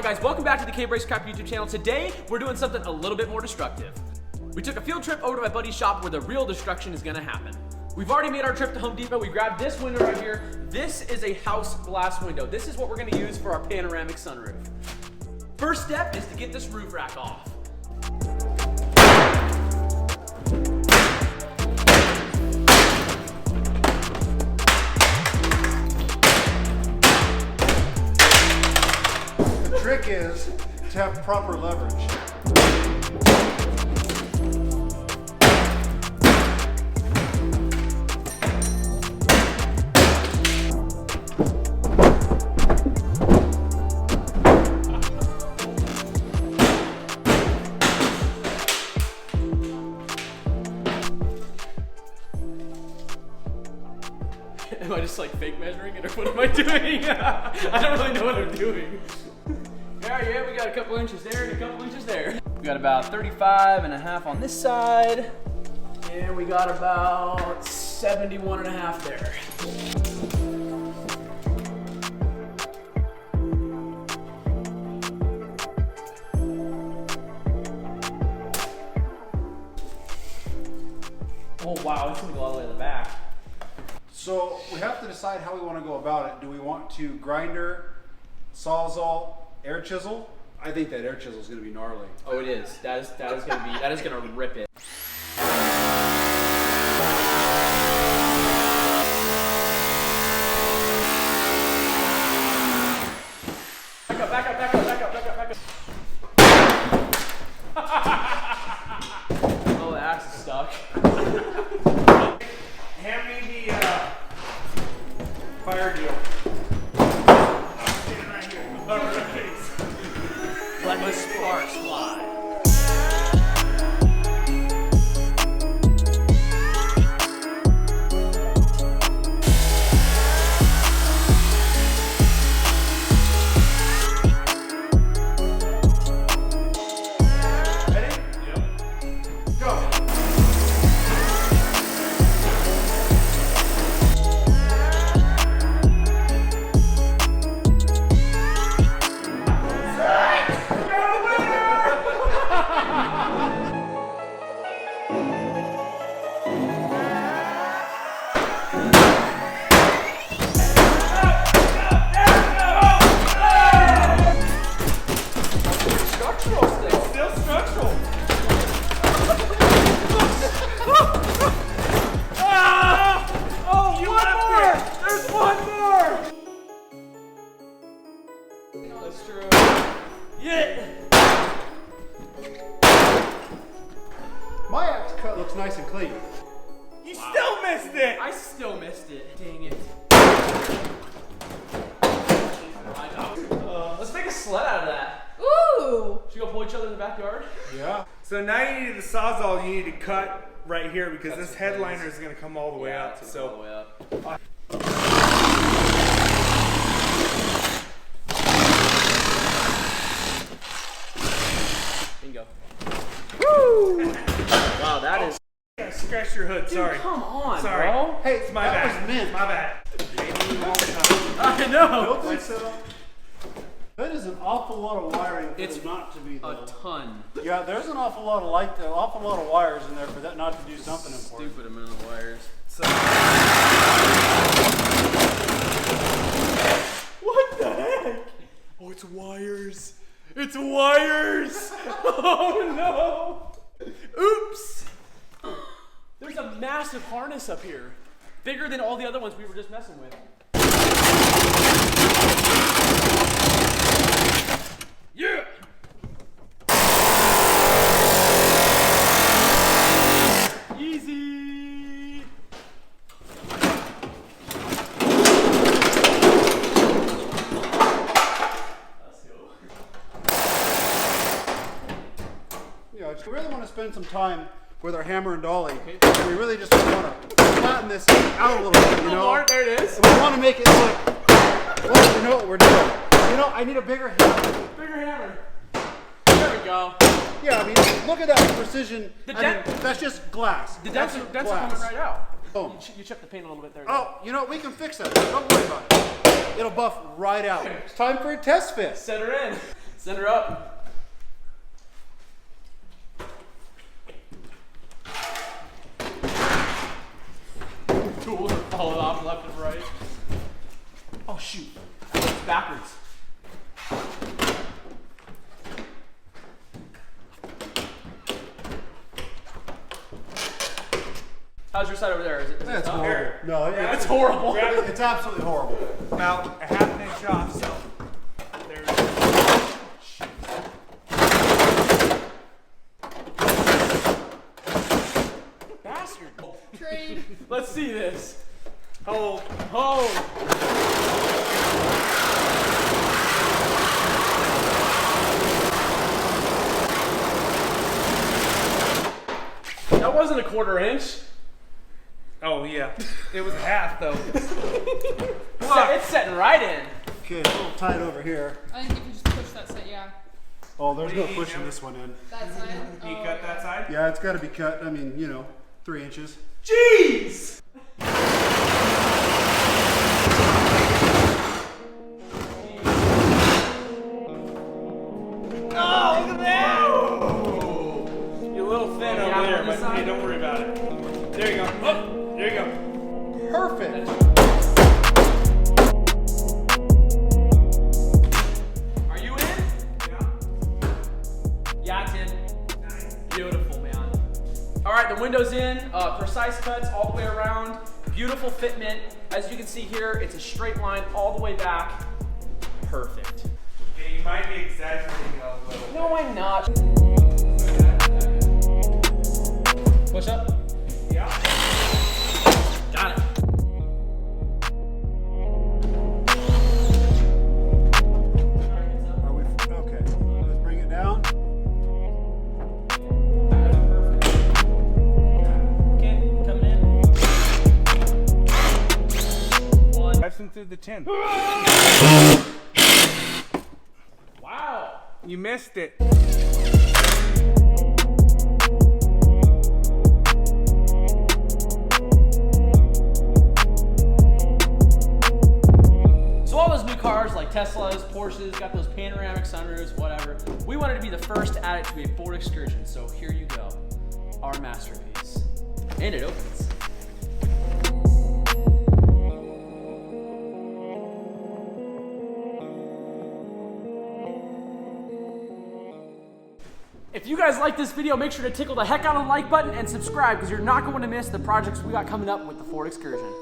guys, welcome back to the K-Brace Craft YouTube channel. Today, we're doing something a little bit more destructive. We took a field trip over to my buddy's shop where the real destruction is gonna happen. We've already made our trip to Home Depot. We grabbed this window right here. This is a house glass window. This is what we're gonna use for our panoramic sunroof. First step is to get this roof rack off. The trick is to have proper leverage. Am I just like fake measuring it, or what am I doing? I don't really know what I'm doing. Yeah, we got a couple inches there and a couple inches there. We got about 35.5 on this side, and we got about 71.5 there. Oh wow, it's gonna go all the way to the back. So we have to decide how we want to go about it. Do we want to grinder, sawzall, air chisel? I think that air chisel is going to be gnarly. Oh, it is. That is gonna rip it. Back up. Oh, the axe is stuck. Hand me the fire deal. Stand right here. Alright. Let the sparks fly. Ready? Yep. Go. That's true. Yeah. My axe cut looks nice and clean. You still missed it! I still missed it. Dang it. Let's make a sled out of that. Ooh! Should we go pull each other in the backyard? Yeah. So now you need the sawzall, you need to cut right here because Cut this some headliner things. is going to come all the way up. It's all the way up. Bingo. Woo! Wow, that is. Scratch your hood, Dude, sorry. come on, Sorry. bro. Hey, It's my that bad. was mint. My bad. Maybe one more time. I know. Don't think so. That is an awful lot of wiring for It's it not to be though. A ton. Yeah, there's an awful lot of wires in there for that not to do something important. Stupid amount of wires. So, What the heck? Oh, it's wires. It's wires. Oh no. Oops. There's a massive harness up here. Bigger than all the other ones we were just messing with. Yeah. Easy. Let's go. Yeah, we really want to spend some time with our hammer and dolly. And we really just want to flatten this out a little bit, you know? Lord, there it is. And we want to make it look like we know what we're doing. You know, I need a bigger hammer. Bigger hammer. There we go. Yeah, I mean, look at that precision. The I dent- mean, that's just glass. The dents are glass. coming right out. Boom. You chipped the paint a little bit there. Oh, you know, we can fix that. Don't worry about it. It'll buff right out. It's time for a test fit. Set her in. Send her up. Tools are falling off left and right. Oh shoot, it's backwards. How's your side over there? Is it That's tough? horrible. No, It's horrible. It's absolutely horrible. About a half an inch off, so there's. Bastard. Trade. Let's see this. Hold. Oh. That wasn't a 1/4 inch. Oh yeah, it was a half though. It's setting right in. Okay, it's a little tight over here. I think if you just push that side, yeah. Oh, there's no What do you pushing need, this one in. That side. You Oh, cut that side? Yeah, it's got to be cut. I mean, you know, 3 inches. Jeez! Oh, look at that! You're a little thin Yeah, over there, on the but side. hey, don't worry about it. There you go. Oh, there you go. Perfect. Are you in? Yeah, it's in. Nice. Beautiful, man. All right, the window's in. Precise cuts all the way around. Beautiful fitment. As you can see here, it's a straight line all the way back. Perfect. Okay, you might be exaggerating a little. No, I'm not. Push up. Yeah. Got it. Are we okay? Let's bring it down. Okay, coming in. One. Drives them through the tin. Wow. You missed it. So all those new cars like Teslas, Porsches, got those panoramic sunroofs, whatever. We wanted to be the first to add it to a Ford Excursion, so here you go. Our masterpiece. And it opens. If you guys like this video, make sure to tickle the heck out of the like button and subscribe because you're not going to miss the projects we got coming up with the Ford Excursion.